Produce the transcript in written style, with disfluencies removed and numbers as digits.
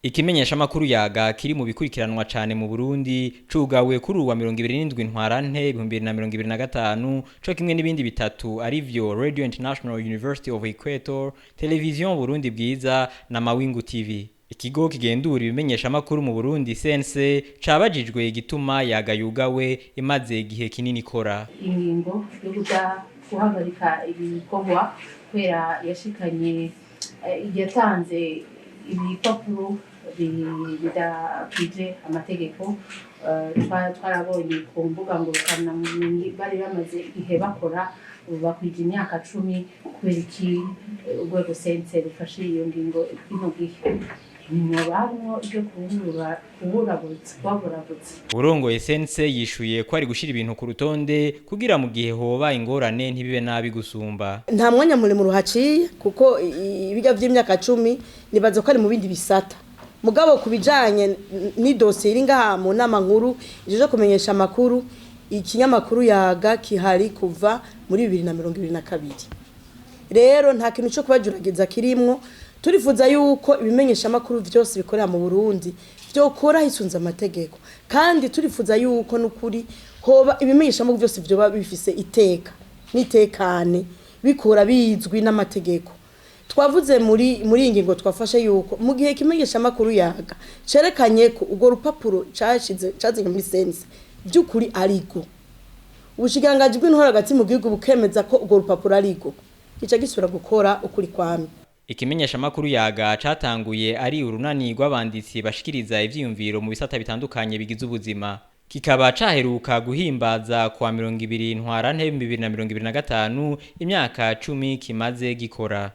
Ikimenyeshamakuru Yaga kiri mu bikurikiranwa cane mu Burundi cugawe kuri uwa 27 ntwarante 2025 co kimwe n'ibindi bitatu arivyo Radio International University of Equator, Television Burundi Bwiza na Mawingu TV. Ikigo kigendura ibimenyeshamakuru mu Burundi CNC cabajijwe igituma Yaga yugawe imaze igihe kinini ikora. Ingingo yo guhagarika ibikorwa kubera yashikanye yatanze ibipapuro bidakije amategeko twarabonye ku mbuga ngurukana bari bamaze igihe bakora bakwije imyaka 10 kubera iki urwego sense rufashe iyo ngingo ino gihe barimo byo kuburabutse. Uwurongoye sense yishuye ko ari gushira ibintu ku rutonde kugira mu gihe hoba ingorane ntibibe nabi gusumba. Nta mwanya muri mu ruhaciye kuko ibiga vy'imyaka 10 nibaza ko ari mu bindi bisata. Mugabo kubijanye ni dossier iri ngaha mu nama nkuru ijeje kumenyesha amakuru ikinyamakuru Yaga kihari kuva muri 2022. Rero nta kintu cyo kubajurageza kirimwo. Turifuza yuko ibimenyesha amakuru vyose bikorera mu Burundi vyokora hisunza amategeko, kandi turifuza yuko nukuri hoba ibimenyesha amakuru vyose vyoba bifise iteka nitekane bikora bizwi n'amategeko. Twavuze muri ingingo twafashe yuko mu gihe kimenyesha amakuru Yaga cerekanye ko ugo rupapuro cazinye muri sense byukuri arigo ubushikiranganji bw'intwaro hagati mu gihugu bukemeza ko ugo rupapuro arigo ica gisubira gukora ukuri kwami. Ikimenyeshamakuru Yaga catanguye ari urunani rw'abanditsi bashikiriza ivyiyumviro mu bisata bitandukanye bigize ubuzima. Kikaba caheruka guhimbaza kwa 20 ntwarante 2025 imyaka 10 kimaze gikora.